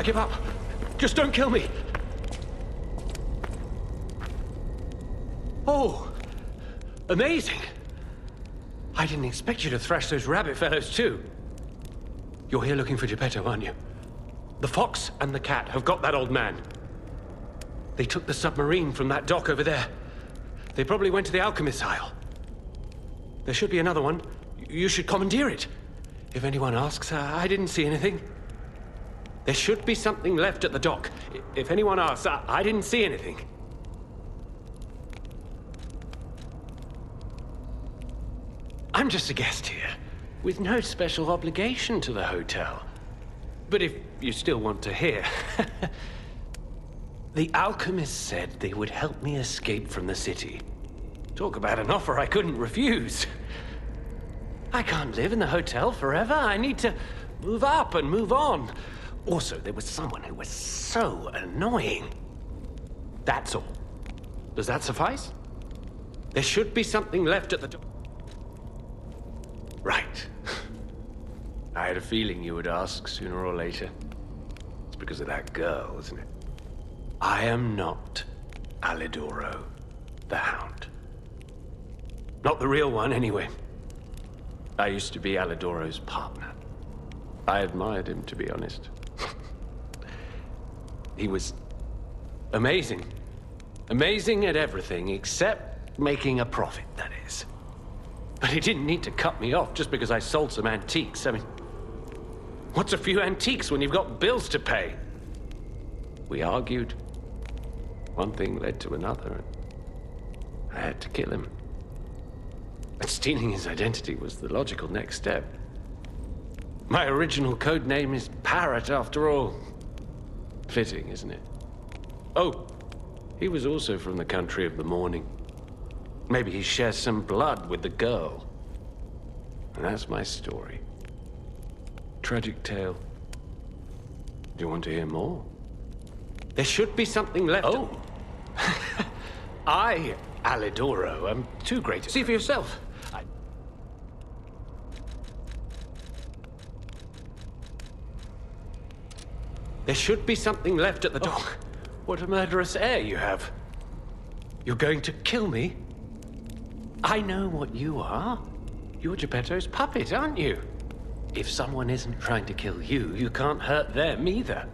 give up. Just don't kill me. Oh, amazing. I didn't expect you to thrash those rabbit fellows too. You're here looking for Geppetto, aren't you? The fox and the cat have got that old man. They took the submarine from that dock over there. They probably went to the alchemist's aisle. There should be another one. You should commandeer it. If anyone asks, I didn't see anything. There should be something left at the dock. If anyone asks, I didn't see anything. I'm just a guest here, with no special obligation to the hotel. But if you still want to hear... The alchemist said they would help me escape from the city. Talk about an offer I couldn't refuse. I can't live in the hotel forever. I need to move up and move on. Also, there was someone who was so annoying. That's all. Does that suffice? There should be something left at the door. Right. I had a feeling you would ask sooner or later. It's because of that girl, isn't it? I am not Alidoro, the Hound. Not the real one, anyway. I used to be Alidoro's partner. I admired him, to be honest. He was amazing. Amazing at everything, except making a profit, that is. But he didn't need to cut me off just because I sold some antiques. I mean, what's a few antiques when you've got bills to pay? We argued. One thing led to another, and I had to kill him. But stealing his identity was the logical next step. My original code name is Parrot, after all. Fitting, isn't it? Oh, he was also from the country of the morning. Maybe he shares some blood with the girl. And that's my story. Tragic tale. Do you want to hear more? There should be something left. Oh. I, Alidoro, am too great to see for yourself. There should be something left at the dock. Oh, what a murderous air you have. You're going to kill me? I know what you are. You're Geppetto's puppet, aren't you? If someone isn't trying to kill you, you can't hurt them either.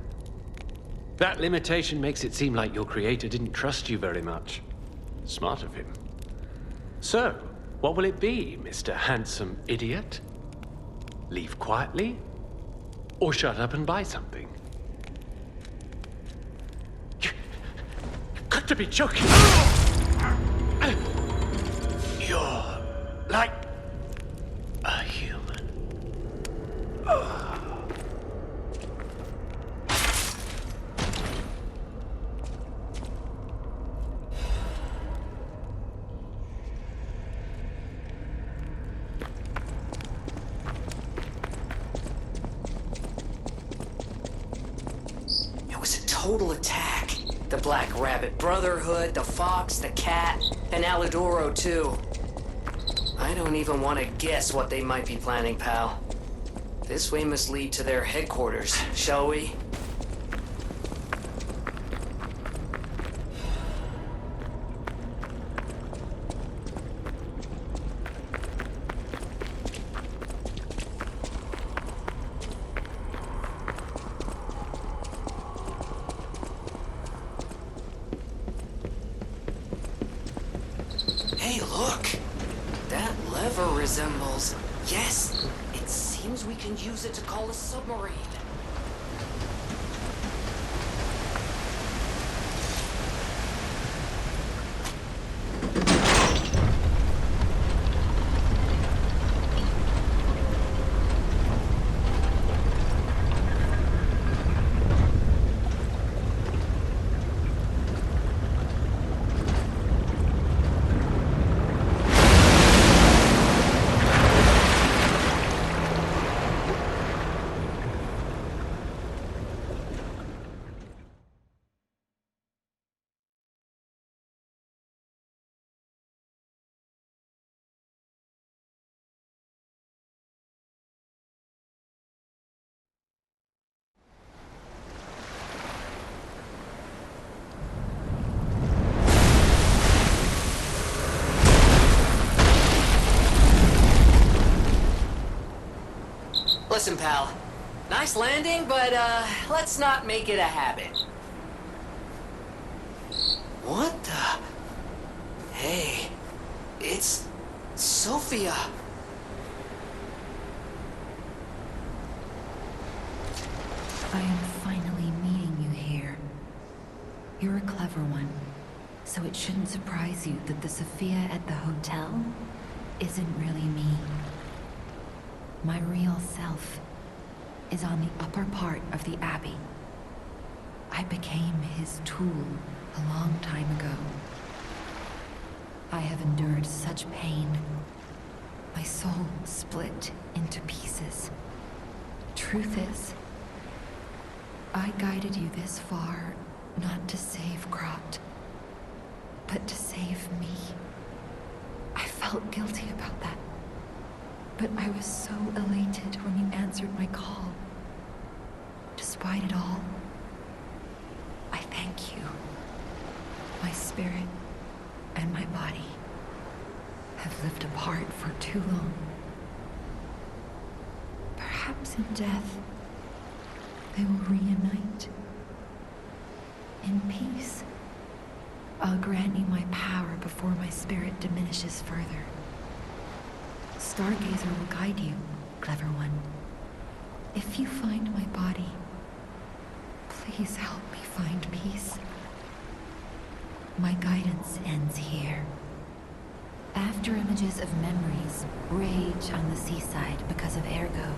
That limitation makes it seem like your creator didn't trust you very much. Smart of him. So, what will it be, Mr. Handsome Idiot? Leave quietly? Or shut up and buy something? You've got to be joking! You're like a human. Total attack. The Black Rabbit Brotherhood, the Fox, the Cat, and Alidoro too. I don't even want to guess what they might be planning, pal. This way must lead to their headquarters, shall we? Resembles. Yes! It seems we can use it to call a submarine. Listen, pal. Nice landing, but, let's not make it a habit. What the... Hey... It's... Sophia. I am finally meeting you here. You're a clever one, so it shouldn't surprise you that the Sophia at the hotel isn't really me. My real self is on the upper part of the Abbey. I became his tool a long time ago. I have endured such pain. My soul split into pieces. Truth is, I guided you this far not to save Krat, but to save me. I felt guilty about that, but I was so elated when you answered my call. Despite it all, I thank you. My spirit and my body have lived apart for too long. Perhaps in death, they will reunite. In peace, I'll grant you my power before my spirit diminishes further. Stargazer will guide you, clever one. If you find my body, please help me find peace. My guidance ends here. After images of memories rage on the seaside because of Ergo,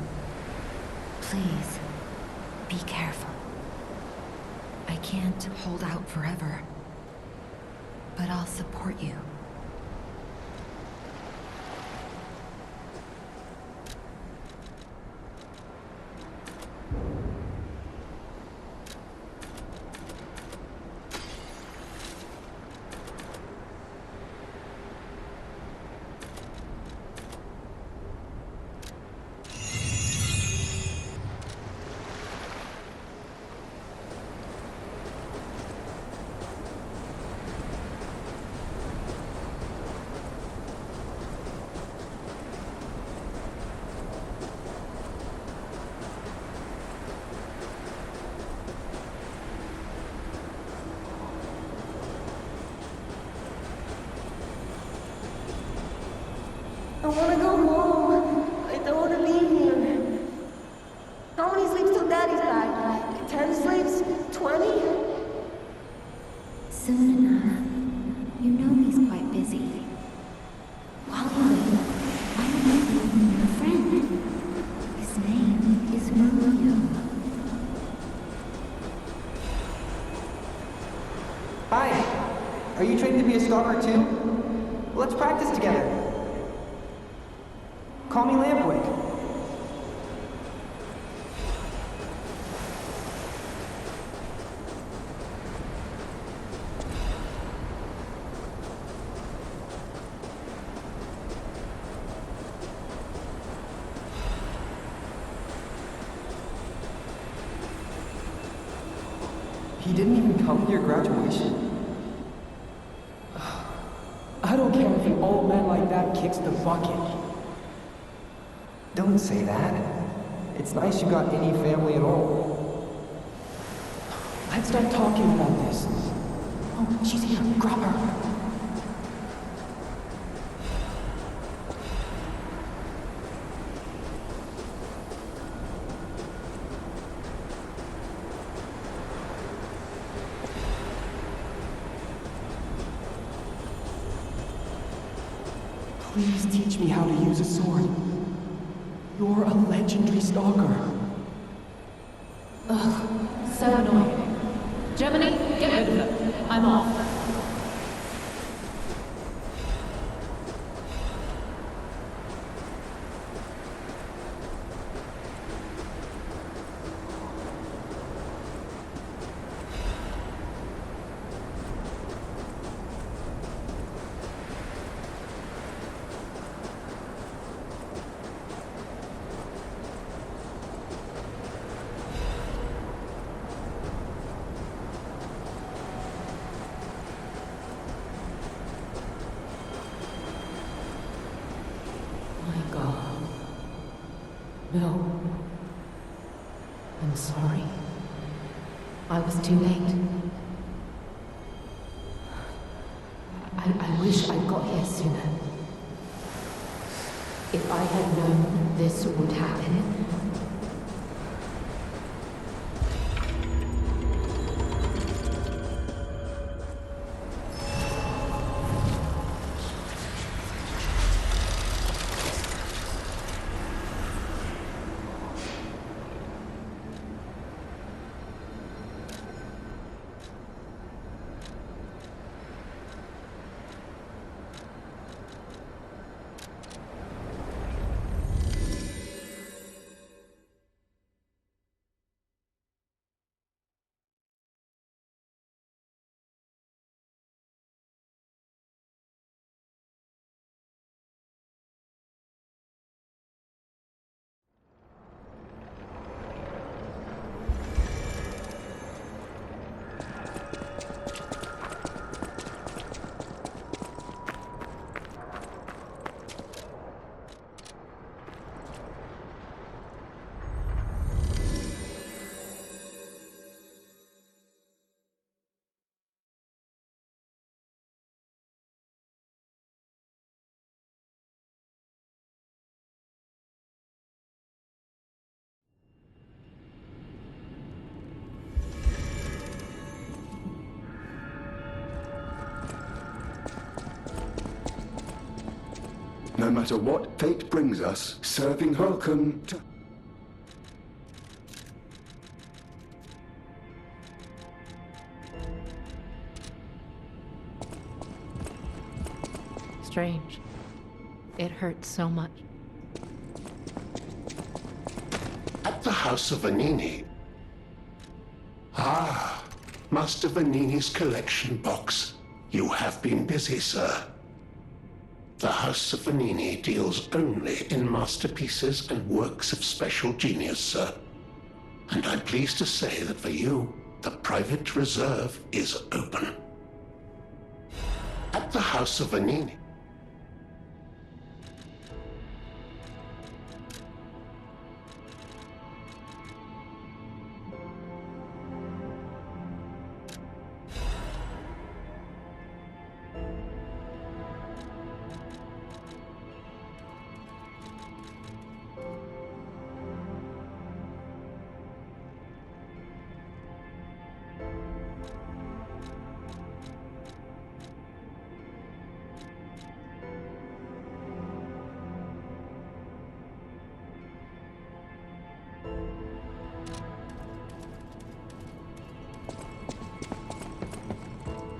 please, be careful. I can't hold out forever, but I'll support you. I wanna go home. I don't wanna be here. How many sleeps till Daddy's back? 10 sleeps? 20? Soon enough. You know he's quite busy. While you wait, I will make you your friend. His name is Pinocchio. Hi. Are you trained to be a stalker too? Let's practice together. Call me Lampwick. He didn't even come to your graduation? I don't care if an old man like that kicks the bucket. Don't say that. It's nice you got any family at all. Let's start talking about this. Oh, she's here. Grab her. Please teach me how to use a sword. You're a legendary stalker. Ugh, so annoying. Germany, get rid of her. I'm off. No. I'm sorry. I was too late. I wish I'd got here sooner. If I had known this would happen... No matter what fate brings us, serving Holcomb to... Strange. It hurts so much. At the House of Vanini. Ah, Master Vanini's collection box. You have been busy, sir. The House of Vanini deals only in masterpieces and works of special genius, sir. And I'm pleased to say that for you, the private reserve is open. At the House of Vanini.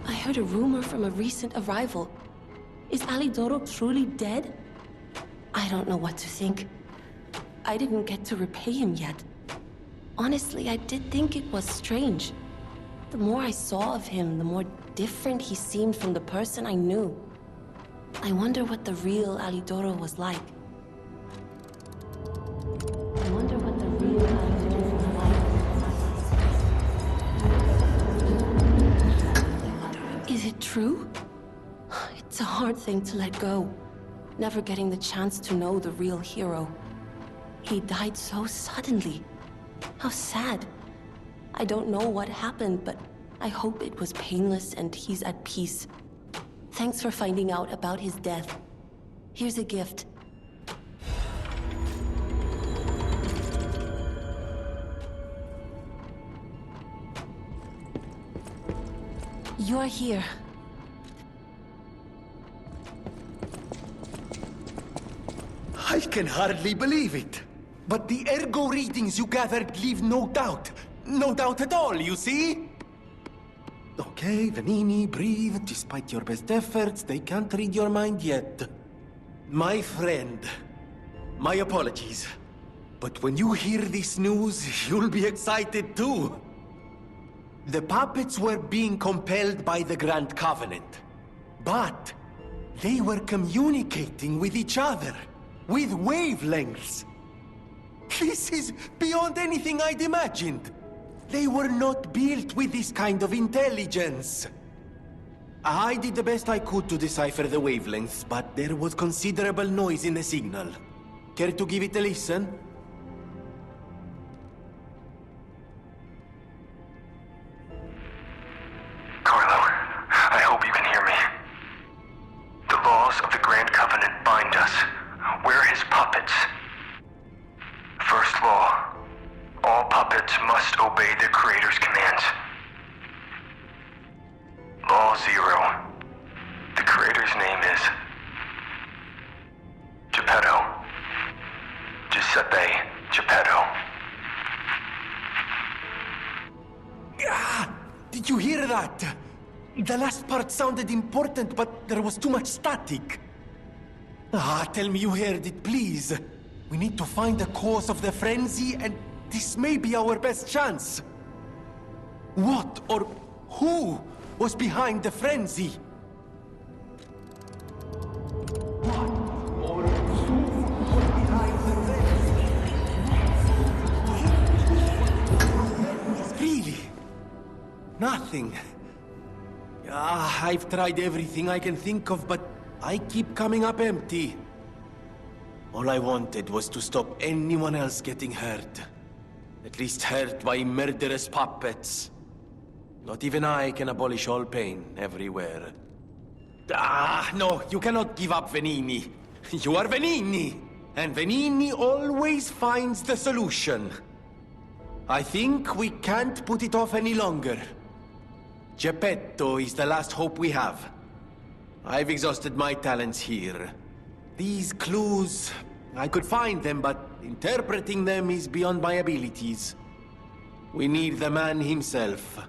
I heard a rumor from a recent arrival. Is Alidoro truly dead? I don't know what to think. I didn't get to repay him yet. Honestly, I did think it was strange. The more I saw of him, the more different he seemed from the person I knew. I wonder what the real Alidoro was like. I wonder what the real Alidoro was like. Is it true? It's a hard thing to let go. Never getting the chance to know the real hero. He died so suddenly. How sad. I don't know what happened, but I hope it was painless and he's at peace. Thanks for finding out about his death. Here's a gift. You're here. I can hardly believe it. But the ergo readings you gathered leave no doubt. No doubt at all, you see? Okay, Vanini, breathe. Despite your best efforts, they can't read your mind yet. My friend, my apologies. But when you hear this news, you'll be excited too. The puppets were being compelled by the Grand Covenant. But they were communicating with each other, with wavelengths. This is beyond anything I'd imagined. They were not built with this kind of intelligence. I did the best I could to decipher the wavelengths, but there was considerable noise in the signal. Care to give it a listen? Zero. The creator's name is Geppetto. Giuseppe Geppetto. Ah! Did you hear that? The last part sounded important, but there was too much static. Ah, tell me you heard it, please. We need to find the cause of the frenzy, and this may be our best chance. What or who was behind the frenzy? Really? Nothing. I've tried everything I can think of, but I keep coming up empty. All I wanted was to stop anyone else getting hurt. At least hurt by murderous puppets. Not even I can abolish all pain everywhere. No, you cannot give up, Venini. You are Venini, and Venini always finds the solution. I think we can't put it off any longer. Geppetto is the last hope we have. I've exhausted my talents here. These clues, I could find them, but interpreting them is beyond my abilities. We need the man himself.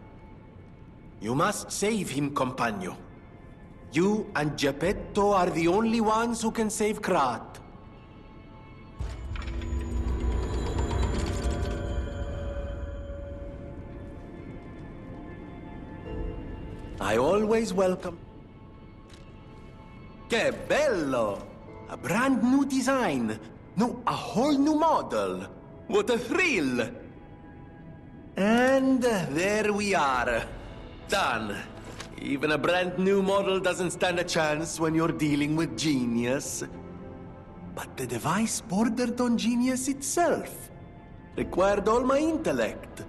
You must save him, Compagno. You and Geppetto are the only ones who can save Krat. I always welcome... Que bello! A brand new design. No, a whole new model. What a thrill! And there we are. Done. Even a brand new model doesn't stand a chance when you're dealing with genius. But the device bordered on genius itself. Required all my intellect.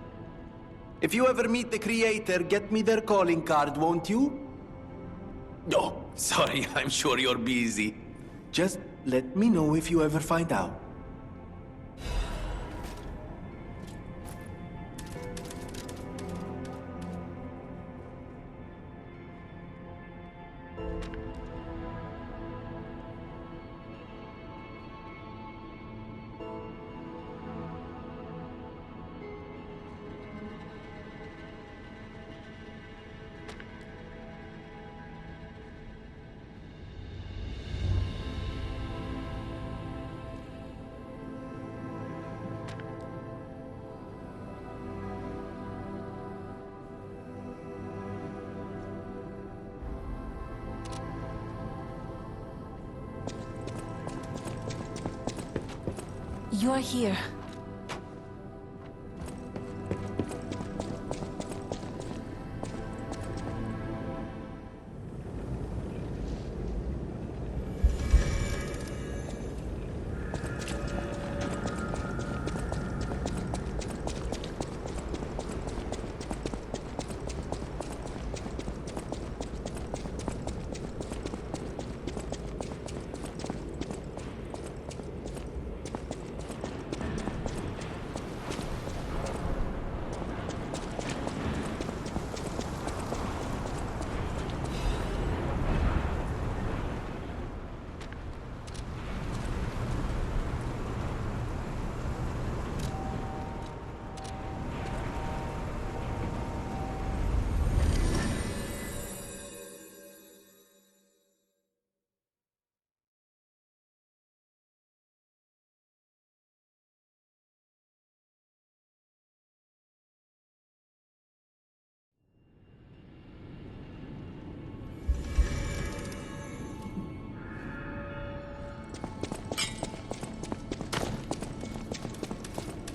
If you ever meet the creator, get me their calling card, won't you? Oh, sorry, I'm sure you're busy. Just let me know if you ever find out. You're here.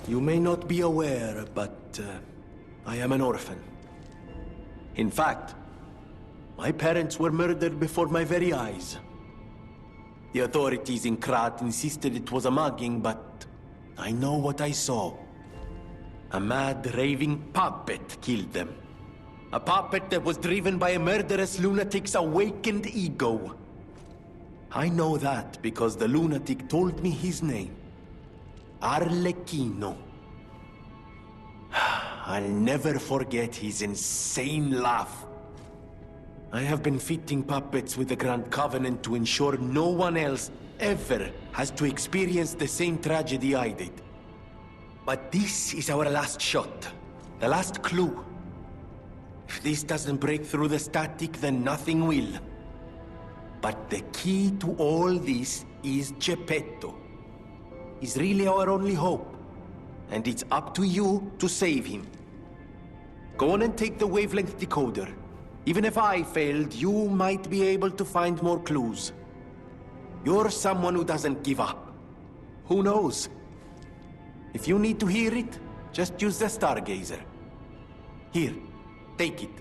You may not be aware, but I am an orphan. In fact, my parents were murdered before my very eyes. The authorities in Krat insisted it was a mugging, but I know what I saw. A mad, raving puppet killed them. A puppet that was driven by a murderous lunatic's awakened ego. I know that because the lunatic told me his name. Arlecchino. I'll never forget his insane laugh. I have been fitting puppets with the Grand Covenant to ensure no one else ever has to experience the same tragedy I did. But this is our last shot. The last clue. If this doesn't break through the static, then nothing will. But the key to all this is Geppetto. He's really our only hope. And it's up to you to save him. Go on and take the wavelength decoder. Even if I failed, you might be able to find more clues. You're someone who doesn't give up. Who knows? If you need to hear it, just use the Stargazer. Here, take it.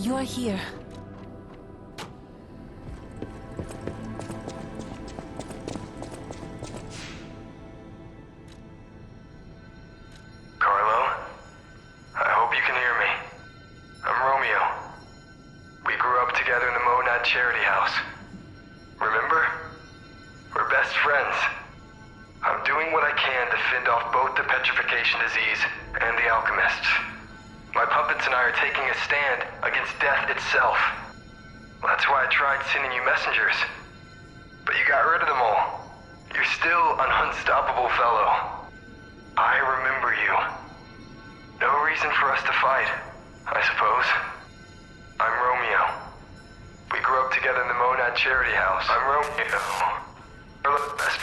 You're here. Carlo? I hope you can hear me. I'm Romeo. We grew up together in the Monad Charity House. Remember? We're best friends. I'm doing what I can to fend off both the petrification disease and the alchemists. My puppets and I are taking a stand against death itself. That's why I tried sending you messengers. But you got rid of them all. You're still an unstoppable fellow. I remember you. No reason for us to fight, I suppose. I'm Romeo. We grew up together in the Monad Charity House. I'm Romeo. We're the best